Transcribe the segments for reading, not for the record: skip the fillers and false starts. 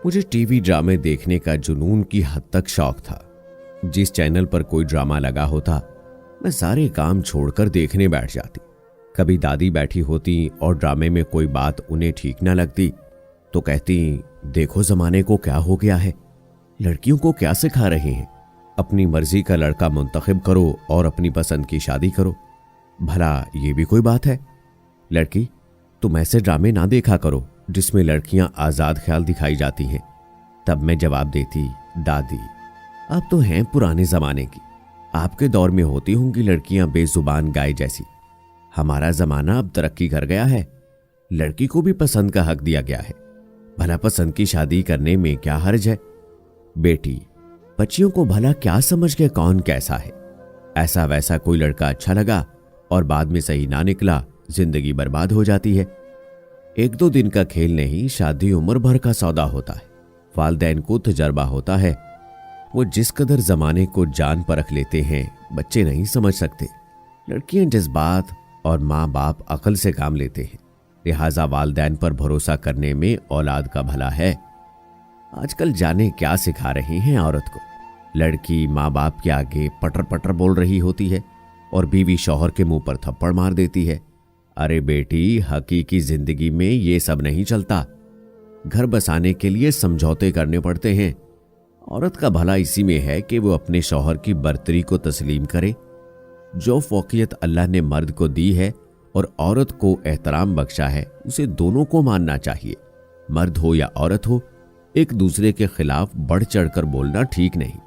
मुझे टीवी ड्रामे देखने का जुनून की हद तक शौक था। जिस चैनल पर कोई ड्रामा लगा होता मैं सारे काम छोड़कर देखने बैठ जाती। कभी दादी बैठी होती और ड्रामे में कोई बात उन्हें ठीक न लगती तो कहती, देखो जमाने को क्या हो गया है, लड़कियों को क्या सिखा रहे हैं, अपनी मर्जी का लड़का मुंतखब करो और अपनी पसंद की शादी करो। भला ये भी कोई बात है? लड़की, तुम ऐसे ड्रामे ना देखा करो जिसमें लड़कियां आजाद ख्याल दिखाई जाती हैं। तब मैं जवाब देती, दादी आप तो हैं पुराने जमाने की, आपके दौर में होती होंगी लड़कियां बेजुबान गाय जैसी। हमारा जमाना अब तरक्की कर गया है, लड़की को भी पसंद का हक दिया गया है। भला पसंद की शादी करने में क्या हर्ज है? बेटी, बच्चियों को भला क्या समझ के कौन कैसा है। ऐसा वैसा कोई लड़का अच्छा लगा और बाद में सही ना निकला, जिंदगी बर्बाद हो जाती है। एक दो दिन का खेल नहीं, शादी उम्र भर का सौदा होता है। वालिदैन को तजर्बा होता है, वो जिस कदर जमाने को जान परख लेते हैं बच्चे नहीं समझ सकते। लड़कियां जज्बात और माँ बाप अकल से काम लेते हैं, लिहाजा वालिदैन पर भरोसा करने में औलाद का भला है। आजकल जाने क्या सिखा रहे हैं औरत को। लड़की माँ बाप के आगे पटर पटर बोल रही होती है और बीवी शौहर के मुंह पर थप्पड़ मार देती है। अरे बेटी, हकीकी जिंदगी में ये सब नहीं चलता। घर बसाने के लिए समझौते करने पड़ते हैं। औरत का भला इसी में है कि वो अपने शौहर की बर्तरी को तस्लीम करे। जो फौकियत अल्लाह ने मर्द को दी है और औरत को एहतराम बख्शा है, उसे दोनों को मानना चाहिए। मर्द हो या औरत हो, एक दूसरे के खिलाफ बढ़ चढ़कर बोलना ठीक नहीं।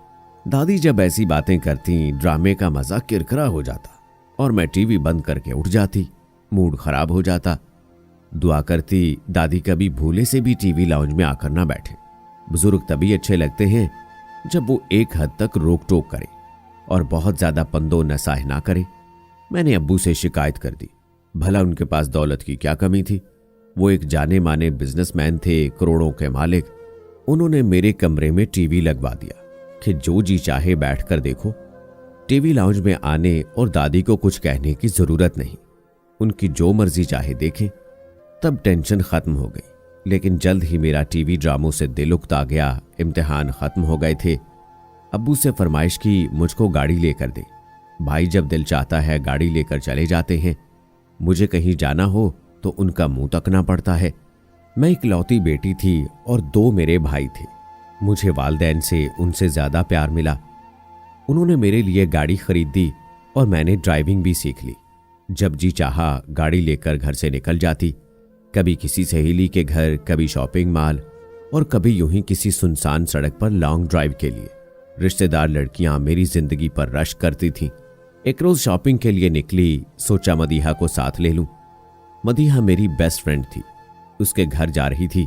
दादी जब ऐसी बातें करती, ड्रामे का मजा किरकिरा हो जाता और मैं टीवी बंद करके उठ जाती। मूड खराब हो जाता। दुआ करती दादी कभी भूले से भी टीवी लाउंज में आकर ना बैठे। बुजुर्ग तभी अच्छे लगते हैं जब वो एक हद तक रोक टोक करे और बहुत ज्यादा पंदो नसाह ना करे। मैंने अब्बू से शिकायत कर दी। भला उनके पास दौलत की क्या कमी थी? वो एक जाने माने बिजनेसमैन थे, करोड़ों के मालिक। उन्होंने मेरे कमरे में टीवी लगवा दिया कि जो जी चाहे बैठकर देखो। टीवी लाउंज में आने और दादी को कुछ कहने की जरूरत नहीं, उनकी जो मर्जी चाहे देखें। तब टेंशन खत्म हो गई। लेकिन जल्द ही मेरा टीवी ड्रामों से दिल उकता गया। इम्तिहान खत्म हो गए थे। अब्बू से फरमाइश की मुझको गाड़ी लेकर दे। भाई जब दिल चाहता है गाड़ी लेकर चले जाते हैं। मुझे कहीं जाना हो तो उनका मुंह तकना पड़ता है। मैं इकलौती बेटी थी और दो मेरे भाई थे। मुझे वालिदैन से उनसे ज्यादा प्यार मिला। उन्होंने मेरे लिए गाड़ी खरीद दी और मैंने ड्राइविंग भी सीख ली। जब जी चाहा गाड़ी लेकर घर से निकल जाती, कभी किसी सहेली के घर, कभी शॉपिंग मॉल और कभी यूं ही किसी सुनसान सड़क पर लॉन्ग ड्राइव के लिए। रिश्तेदार लड़कियां मेरी जिंदगी पर रश करती थीं। एक रोज शॉपिंग के लिए निकली, सोचा मदीहा को साथ ले लूं। मदीहा मेरी बेस्ट फ्रेंड थी। उसके घर जा रही थी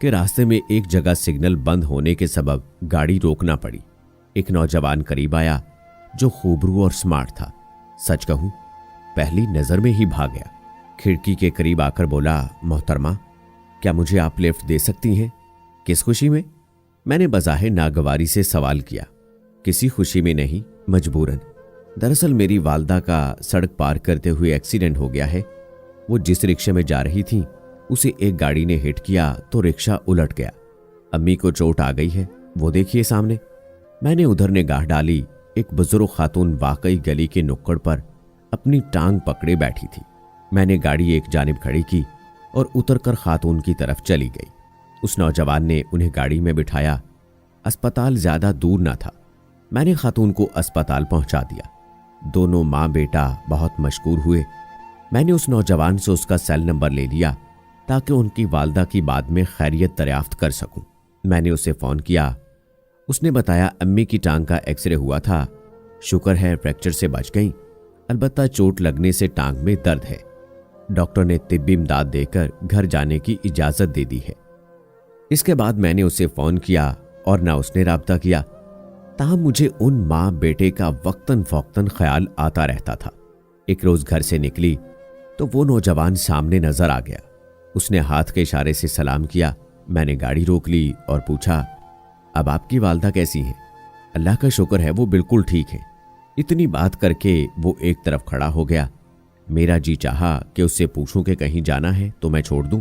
कि रास्ते में एक जगह सिग्नल बंद होने के सबब गाड़ी रोकना पड़ी। एक नौजवान करीब आया जो खूबरू और स्मार्ट था। सच कहूं, पहली नजर में ही भाग गया। खिड़की के करीब आकर बोला, मोहतरमा, क्या मुझे आप लिफ्ट दे सकती हैं? किस खुशी में? मैंने बज़ाहिर नागवारी से सवाल किया। किसी खुशी में नहीं, मजबूरन। दरअसल मेरी वालदा का सड़क पार करते हुए एक्सीडेंट हो गया है। वो जिस रिक्शे में जा रही थी उसे एक गाड़ी ने हिट किया तो रिक्शा उलट गया। अम्मी को चोट आ गई है, वो देखिए सामने। मैंने उधर निगाह डाली। एक बुजुर्ग खातून वाकई गली के नुक्कड़ पर अपनी टांग पकड़े बैठी थी। मैंने गाड़ी एक जानिब खड़ी की और उतरकर खातून की तरफ चली गई। उस नौजवान ने उन्हें गाड़ी में बिठाया। अस्पताल ज्यादा दूर न था। मैंने खातून को अस्पताल पहुंचा दिया। दोनों माँ बेटा बहुत मशकूर हुए। मैंने उस नौजवान से उसका सेल नंबर ले लिया ताकि उनकी वालदा की बाद में खैरियत दरियाफ्त कर सकूं। मैंने उसे फोन किया। उसने बताया अम्मी की टांग का एक्सरे हुआ था। शुक्र है फ्रैक्चर से बच गई, अलबत्ता चोट लगने से टांग में दर्द है। डॉक्टर ने तिब्बी इमदाद देकर घर जाने की इजाजत दे दी है। इसके बाद मैंने उसे फोन किया और ना उसने राब्ता किया। ताहम मुझे उन माँ बेटे का वक्तन फौक्तन ख्याल आता रहता था। एक रोज घर से निकली तो वो नौजवान सामने नजर आ गया। उसने हाथ के इशारे से सलाम किया। मैंने गाड़ी रोक ली और पूछा, अब आपकी वालदा कैसी हैं? अल्लाह का शुक्र है वो बिल्कुल ठीक है। इतनी बात करके वो एक तरफ खड़ा हो गया। मेरा जी चाहा कि उससे पूछूं कि कहीं जाना है तो मैं छोड़ दूं।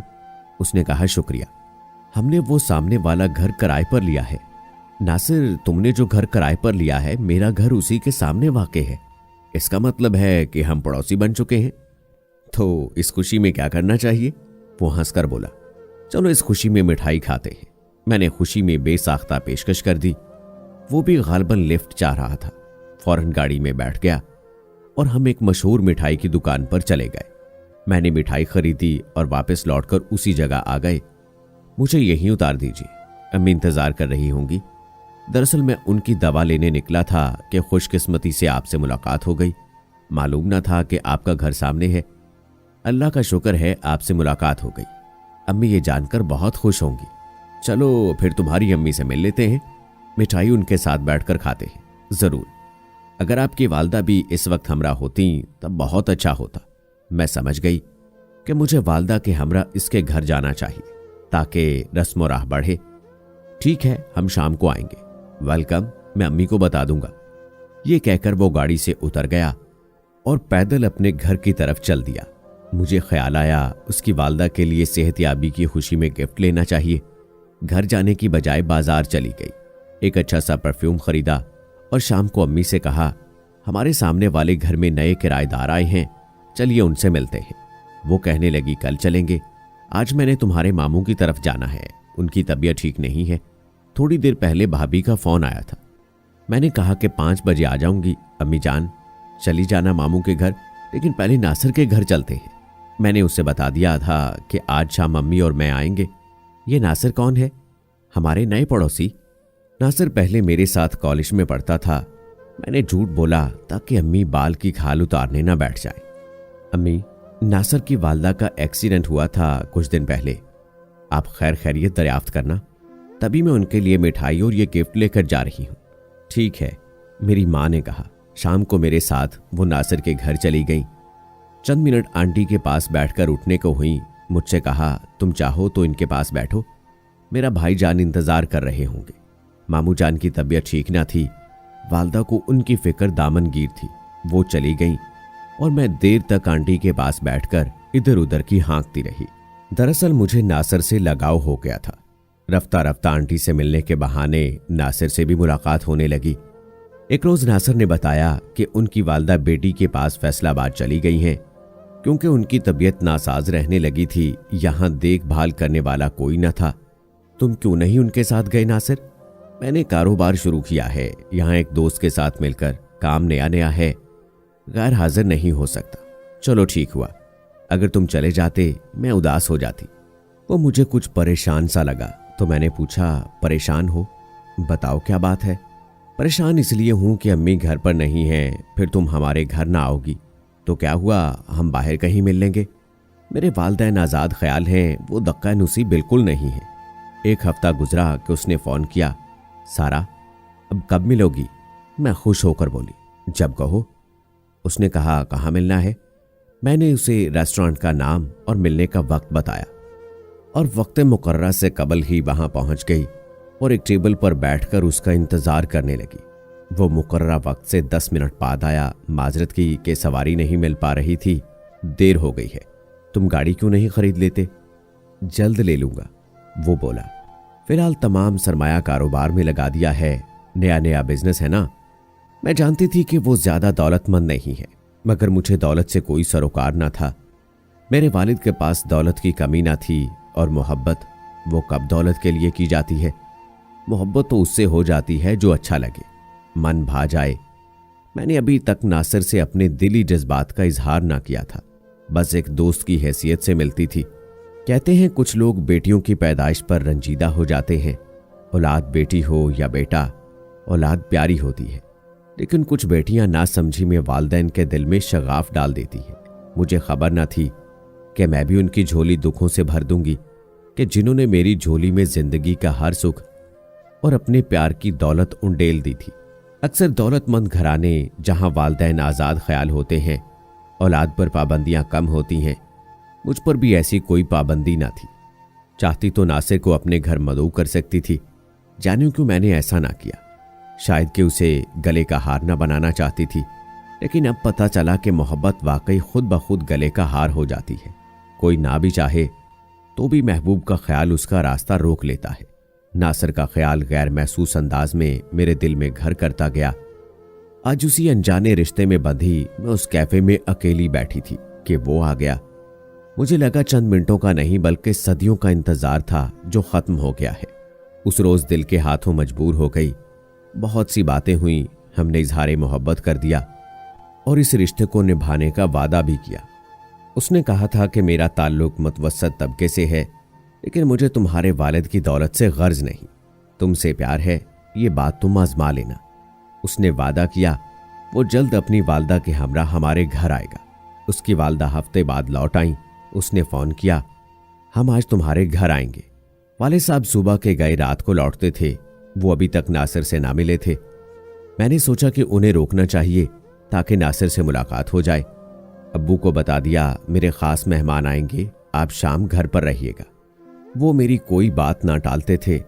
उसने कहा, शुक्रिया। हमने वो सामने वाला घर किराए पर लिया है। नासिर, तुमने जो घर किराए पर लिया है, मेरा घर उसी के सामने वाक़ है। इसका मतलब है कि हम पड़ोसी बन चुके हैं। तो इस खुशी में क्या करना चाहिए? वो हंसकर बोला, चलो इस खुशी में मिठाई खाते हैं। मैंने खुशी में बेसाख्ता पेशकश कर दी। वो भी गालबन लिफ्ट चाह रहा था। फौरन गाड़ी में बैठ गया और हम एक मशहूर मिठाई की दुकान पर चले गए। मैंने मिठाई खरीदी और वापस लौटकर उसी जगह आ गए। मुझे यहीं उतार दीजिए, अम्मी इंतजार कर रही होंगी। दरअसल मैं उनकी दवा लेने निकला था कि खुशकिस्मती से आपसे मुलाकात हो गई। मालूम न था कि आपका घर सामने है। अल्लाह का शुक्र है आपसे मुलाकात हो गई। अम्मी ये जानकर बहुत खुश होंगी। चलो फिर तुम्हारी अम्मी से मिल लेते हैं। मिठाई उनके साथ बैठकर खाते हैं। जरूर, अगर आपकी वालदा भी इस वक्त हमरा होती तब बहुत अच्छा होता। मैं समझ गई कि मुझे वालदा के हमरा इसके घर जाना चाहिए ताकि रस्म राह बढ़े। ठीक है, हम शाम को आएंगे। वेलकम, मैं अम्मी को बता दूंगा। ये कहकर वो गाड़ी से उतर गया और पैदल अपने घर की तरफ चल दिया। मुझे ख्याल आया उसकी वालदा के लिए सेहतयाबी की खुशी में गिफ्ट लेना चाहिए। घर जाने की बजाय बाजार चली गई। एक अच्छा सा परफ्यूम खरीदा और शाम को अम्मी से कहा, हमारे सामने वाले घर में नए किराएदार आए हैं, चलिए उनसे मिलते हैं। वो कहने लगी, कल चलेंगे। आज मैंने तुम्हारे मामू की तरफ जाना है, उनकी तबीयत ठीक नहीं है। थोड़ी देर पहले भाभी का फोन आया था। मैंने कहा कि 5 बजे आ जाऊंगी। अम्मी जान, चली जाना मामू के घर, लेकिन पहले नासिर के घर चलते हैं। मैंने उससे बता दिया था कि आज शाम अम्मी और मैं आएंगे। ये नासिर कौन है? हमारे नए पड़ोसी। नासिर पहले मेरे साथ कॉलेज में पढ़ता था। मैंने झूठ बोला ताकि अम्मी बाल की खाल उतारने ना बैठ जाए। अम्मी, नासिर की वालदा का एक्सीडेंट हुआ था कुछ दिन पहले। आप खैर खैरियत दरियाफ्त करना, तभी मैं उनके लिए मिठाई और ये गिफ्ट लेकर जा रही हूँ। ठीक है, मेरी माँ ने कहा। शाम को मेरे साथ वो नासिर के घर चली गई। चंद मिनट आंटी के पास बैठकर उठने को हुई। मुझसे कहा, तुम चाहो तो इनके पास बैठो, मेरा भाईजान इंतजार कर रहे होंगे। मामू जान की तबीयत ठीक ना थी। वालदा को उनकी फिक्र दामनगीर थी। वो चली गई और मैं देर तक आंटी के पास बैठकर इधर उधर की हाँकती रही। दरअसल मुझे नासिर से लगाव हो गया था। रफ्ता रफ्ता आंटी से मिलने के बहाने नासिर से भी मुलाकात होने लगी। एक रोज नासिर ने बताया कि उनकी वालदा बेटी के पास फैसलाबाद चली गई हैं क्योंकि उनकी तबीयत नासाज रहने लगी थी। यहां देखभाल करने वाला कोई न था। तुम क्यों नहीं उनके साथ गए नासिर? मैंने कारोबार शुरू किया है, यहाँ एक दोस्त के साथ मिलकर, काम नया नया है, गैर हाजिर नहीं हो सकता। चलो ठीक हुआ, अगर तुम चले जाते मैं उदास हो जाती। वो मुझे कुछ परेशान सा लगा तो मैंने पूछा, परेशान हो? बताओ क्या बात है? परेशान इसलिए हूं कि अम्मी घर पर नहीं है, फिर तुम हमारे घर ना आओगी तो क्या हुआ, हम बाहर कहीं मिल लेंगे। मेरे वालिदैन आज़ाद ख्याल हैं, वो दक्का नुसी बिल्कुल नहीं है। एक हफ्ता गुजरा कि उसने फ़ोन किया, सारा अब कब मिलोगी? मैं खुश होकर बोली, जब कहो। उसने कहा, कहाँ मिलना है? मैंने उसे रेस्टोरेंट का नाम और मिलने का वक्त बताया और वक्त मुकर्रर से कबल ही वहां पहुंच गई और एक टेबल पर बैठकर उसका इंतजार करने लगी। वो मुकर्रर वक्त से 10 मिनट बाद आया। माजरत की कि सवारी नहीं मिल पा रही थी, देर हो गई है। तुम गाड़ी क्यों नहीं खरीद लेते? जल्द ले लूंगा, वो बोला। फिलहाल तमाम सरमाया कारोबार में लगा दिया है, नया नया बिजनेस है ना। मैं जानती थी कि वो ज्यादा दौलतमंद नहीं है, मगर मुझे दौलत से कोई सरोकार ना था। मेरे वालिद के पास दौलत की कमी ना थी और मोहब्बत, वो कब दौलत के लिए की जाती है? मोहब्बत तो उससे हो जाती है जो अच्छा लगे, मन भा जाए। मैंने अभी तक नासिर से अपने दिली जज्बात का इजहार ना किया था, बस एक दोस्त की हैसियत से मिलती थी। कहते हैं कुछ लोग बेटियों की पैदाइश पर रंजीदा हो जाते हैं। औलाद बेटी हो या बेटा, औलाद प्यारी होती है, लेकिन कुछ बेटियां नासमझी में वालिदैन के दिल में शगाफ डाल देती हैं। मुझे खबर न थी कि मैं भी उनकी झोली दुखों से भर दूंगी कि जिन्होंने मेरी झोली में जिंदगी का हर सुख और अपने प्यार की दौलत उंडेल दी थी। अक्सर दौलतमंद घराने जहां वालिदैन आज़ाद ख्याल होते हैं, औलाद पर पाबंदियां कम होती हैं। मुझ पर भी ऐसी कोई पाबंदी ना थी। चाहती तो नासिर को अपने घर मदऊ कर सकती थी, जाने क्यों मैंने ऐसा ना किया। शायद कि उसे गले का हार ना बनाना चाहती थी, लेकिन अब पता चला कि मोहब्बत वाकई खुद ब खुद गले का हार हो जाती है। कोई ना भी चाहे तो भी महबूब का ख्याल उसका रास्ता रोक लेता है। नासिर का ख्याल गैर महसूस अंदाज में मेरे दिल में घर करता गया। आज उसी अनजाने रिश्ते में बंधी मैं उस कैफे में अकेली बैठी थी कि वो आ गया। मुझे लगा चंद मिनटों का नहीं बल्कि सदियों का इंतजार था जो खत्म हो गया है। उस रोज दिल के हाथों मजबूर हो गई। बहुत सी बातें हुई, हमने इजहार मोहब्बत कर दिया और इस रिश्ते को निभाने का वादा भी किया। उसने कहा था कि मेरा ताल्लुक मुतवस्सत तबके से है, लेकिन मुझे तुम्हारे वालिद की दौलत से गर्ज नहीं। तुमसे प्यार है, ये बात तुम आजमा लेना। उसने वादा किया वो जल्द अपनी वालदा के हमरा हमारे घर आएगा। उसकी वालदा हफ्ते बाद लौट आई। उसने फोन किया, हम आज तुम्हारे घर आएंगे। वाले साहब सुबह के गए रात को लौटते थे। वो अभी तक नासिर से ना मिले थे। मैंने सोचा कि उन्हें रोकना चाहिए ताकि नासिर से मुलाकात हो जाए। अब्बू को बता दिया मेरे खास मेहमान आएंगे, आप शाम घर पर रहिएगा। वो मेरी कोई बात ना टालते थे।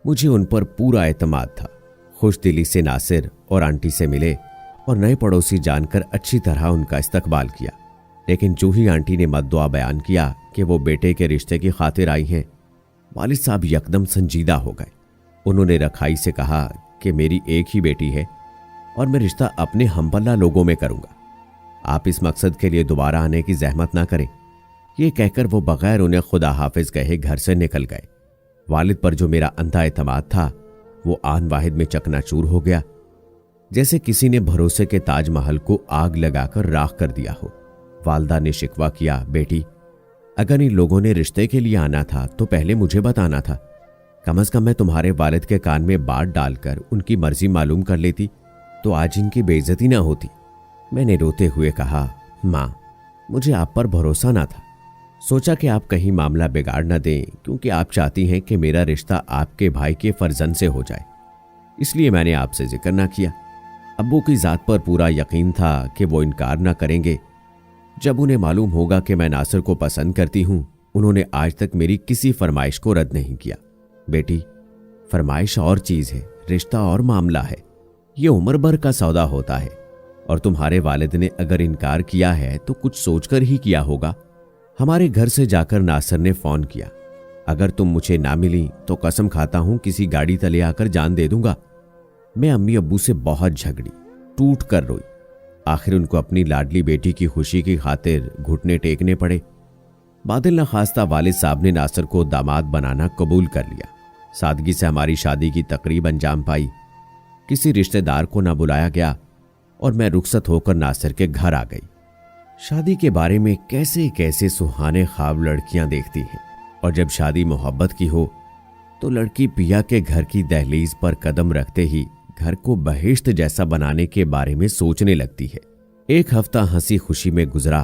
मुझे उन पर पूरा एतमाद था। खुश दिली से नासिर और आंटी से मिले और नए पड़ोसी जानकर अच्छी तरह उनका इस्तकबाल किया। लेकिन जो ही आंटी ने मद्दुआ बयान किया कि वो बेटे के रिश्ते की खातिर आई हैं, वालिद साहब यकदम संजीदा हो गए। उन्होंने रखाई से कहा कि मेरी एक ही बेटी है और मैं रिश्ता अपने हमपल्ला लोगों में करूंगा। आप इस मकसद के लिए दोबारा आने की जहमत ना करें। ये कहकर वो बगैर उन्हें खुदा हाफिज कहे घर से निकल गए। वालिद पर जो मेरा अंधा एतमाद था वो आन वाहिद में चकनाचूर हो गया, जैसे किसी ने भरोसे के ताजमहल को आग लगाकर राख कर दिया हो। वालदा ने शिकवा किया, बेटी अगर इन लोगों ने रिश्ते के लिए आना था तो पहले मुझे बताना था। कम से कम मैं तुम्हारे वालिद के कान में बात डालकर उनकी मर्जी मालूम कर लेती तो आज इनकी बेइज्जती ना होती। मैंने रोते हुए कहा, माँ मुझे आप पर भरोसा ना था। सोचा कि आप कहीं मामला बिगाड़ न दें, क्योंकि आप चाहती हैं कि मेरा रिश्ता आपके भाई के फर्जंद से हो जाए, इसलिए मैंने आपसे जिक्र ना किया। अब्बू की जात पर पूरा यकीन था कि वो इनकार ना करेंगे। जब उन्हें मालूम होगा कि मैं नासिर को पसंद करती हूं, उन्होंने आज तक मेरी किसी फरमाइश को रद्द नहीं किया। बेटी फरमाइश और चीज है, रिश्ता और मामला है। ये उम्र भर का सौदा होता है और तुम्हारे वालिद ने अगर इनकार किया है तो कुछ सोचकर ही किया होगा। हमारे घर से जाकर नासिर ने फोन किया, अगर तुम मुझे ना मिली तो कसम खाता हूं किसी गाड़ी तले आकर जान दे दूंगा। मैं अम्मी अब्बू से बहुत झगड़ी, टूट कर रोई। आखिर उनको अपनी लाडली बेटी की खुशी की खातिर घुटने टेकने पड़े। बादल न खास्ता वालिद साहब ने नासिर को दामाद बनाना कबूल कर लिया। सादगी से हमारी शादी की तकरीब अंजाम पाई। किसी रिश्तेदार को न बुलाया गया और मैं रुखसत होकर नासिर के घर आ गई। शादी के बारे में कैसे कैसे सुहाने ख्वाब लड़कियां देखती हैं, और जब शादी मोहब्बत की हो तो लड़की पिया के घर की दहलीज पर कदम रखते ही घर को बहिश्त जैसा बनाने के बारे में सोचने लगती है। एक हफ्ता हंसी खुशी में गुजरा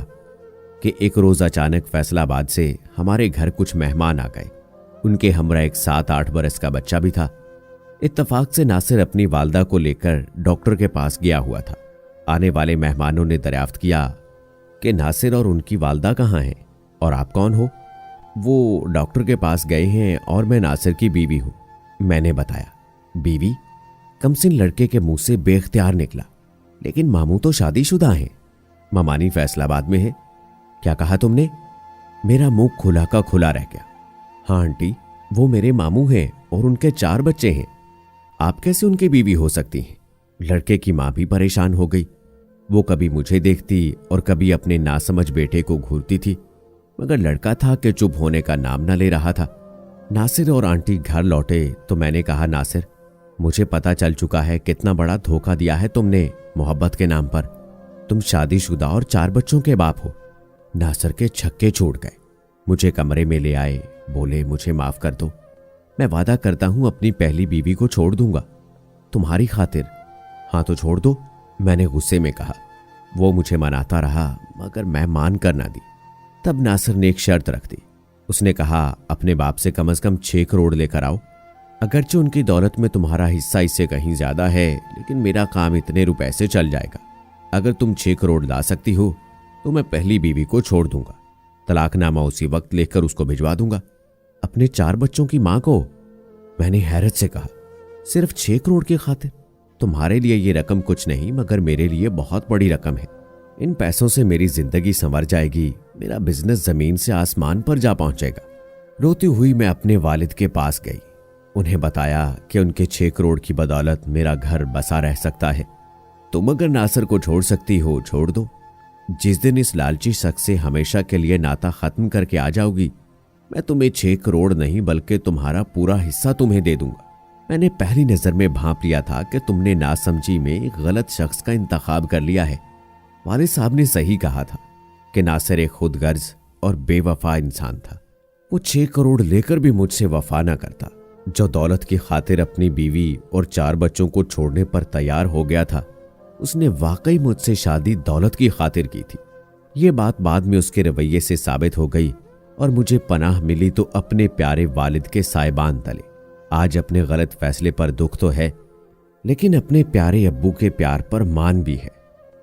कि एक रोज अचानक फैसलाबाद से हमारे घर कुछ मेहमान आ गए। उनके हमरा एक 7-8 बरस का बच्चा भी था। इत्तफाक से नासिर अपनी वालदा को लेकर डॉक्टर के पास गया हुआ था। आने वाले मेहमानों ने दरियाफ्त किया कि नासिर और उनकी वालदा कहाँ हैं और आप कौन हो। वो डॉक्टर के पास गए हैं और मैं नासिर की बीवी हूं। मैंने बताया। बीवी? कमसिन लड़के के मुंह से बेख्तियार निकला, लेकिन मामू तो शादीशुदा हैं। ममानी फैसलाबाद में है। क्या कहा तुमने? मेरा मुंह खुला का खुला रह गया। हाँ आंटी, वो मेरे मामू हैं और उनके 4 बच्चे हैं। आप कैसे उनकी बीवी हो सकती हैं? लड़के की मां भी परेशान हो गई। वो कभी मुझे देखती और कभी अपने नासमझ बेटे को घूरती थी, मगर लड़का था कि चुप होने का नाम न ले रहा था। नासिर और आंटी घर लौटे तो मैंने कहा, नासिर मुझे पता चल चुका है कितना बड़ा धोखा दिया है तुमने मोहब्बत के नाम पर। तुम शादीशुदा और 4 बच्चों के बाप हो। नासिर के छक्के छोड़ गए। मुझे कमरे में ले आए, बोले मुझे माफ कर दो। मैं वादा करता हूं अपनी पहली बीवी को छोड़ दूंगा तुम्हारी खातिर। हाँ तो छोड़ दो, मैंने गुस्से में कहा। वो मुझे मनाता रहा मगर मैं मान कर ना दी। तब नासिर ने एक शर्त रख दी। उसने कहा, अपने बाप से कम 6 करोड़ लेकर आओ। अगरचे उनकी दौलत में तुम्हारा हिस्सा इससे कहीं ज्यादा है, लेकिन मेरा काम इतने रुपए से चल जाएगा। अगर तुम 6 करोड़ ला सकती हो तो मैं पहली बीवी को छोड़ दूंगा। तलाकनामा उसी वक्त लेकर उसको भिजवा दूंगा। अपने 4 बच्चों की मां को? मैंने हैरत से कहा, सिर्फ 6 करोड़ की खातिर? तुम्हारे लिए ये रकम कुछ नहीं, मगर मेरे लिए बहुत बड़ी रकम है। इन पैसों से मेरी जिंदगी संवर जाएगी। मेरा बिजनेस जमीन से आसमान पर जा पहुंचेगा। रोती हुई मैं अपने वालिद के पास गई। उन्हें बताया कि उनके 6 करोड़ की बदौलत मेरा घर बसा रह सकता है। तुम अगर नासिर को छोड़ सकती हो छोड़ दो। जिस दिन इस लालची शख्स से हमेशा के लिए नाता खत्म करके आ जाओगी, मैं तुम्हें 6 करोड़ नहीं बल्कि तुम्हारा पूरा हिस्सा तुम्हें दे दूंगा। मैंने पहली नजर में भांप लिया था कि तुमने नासमझी में एक गलत शख्स का इंतखाब कर लिया है। वालिद साहब ने सही कहा था कि नासिर एक खुदगर्ज और बेवफा इंसान था। वो 6 करोड़ लेकर भी मुझसे वफा न करता। जो दौलत की खातिर अपनी बीवी और 4 बच्चों को छोड़ने पर तैयार हो गया था, उसने वाकई मुझसे शादी दौलत की खातिर की थी। ये बात बाद में उसके रवैये से साबित हो गई और मुझे पनाह मिली तो अपने प्यारे वालिद के साइबान तले। आज अपने गलत फैसले पर दुख तो है, लेकिन अपने प्यारे अब्बू के प्यार पर मान भी है,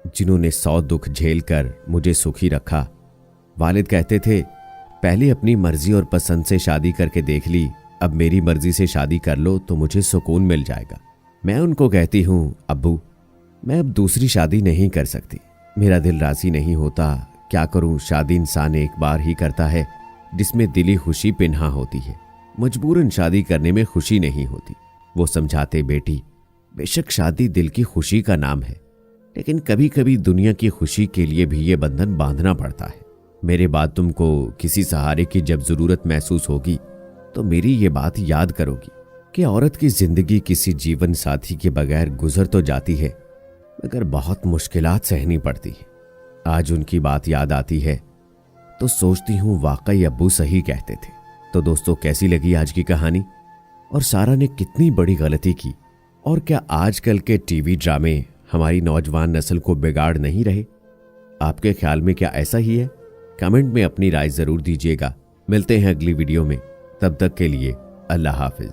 जिन्होंने 100 दुख झेल कर मुझे सुखी रखा। वालिद कहते थे, पहले अपनी मर्जी और पसंद से शादी करके देख ली, अब मेरी मर्जी से शादी कर लो तो मुझे सुकून मिल जाएगा। मैं उनको कहती हूँ, अब्बू मैं अब दूसरी शादी नहीं कर सकती, मेरा दिल राजी नहीं होता। क्या करूं, शादी इंसान एक बार ही करता है जिसमें दिली खुशी पिन्हा होती है। मजबूरन शादी करने में खुशी नहीं होती। वो समझाते, बेटी बेशक शादी दिल की खुशी का नाम है, लेकिन कभी कभी दुनिया की खुशी के लिए भी ये बंधन बांधना पड़ता है। मेरे बाद तुमको किसी सहारे की जब जरूरत महसूस होगी तो मेरी ये बात याद करोगी कि औरत की जिंदगी किसी जीवन साथी के बगैर गुजर तो जाती है, मगर बहुत मुश्किलात सहनी पड़ती है। आज उनकी बात याद आती है तो सोचती हूँ वाकई अब्बू सही कहते थे। तो दोस्तों, कैसी लगी आज की कहानी और सारा ने कितनी बड़ी गलती की? और क्या आजकल के टीवी ड्रामे हमारी नौजवान नस्ल को बिगाड़ नहीं रहे? आपके ख्याल में क्या ऐसा ही है? कमेंट में अपनी राय जरूर दीजिएगा। मिलते हैं अगली वीडियो में, तब तक के लिए अल्लाह हाफिज।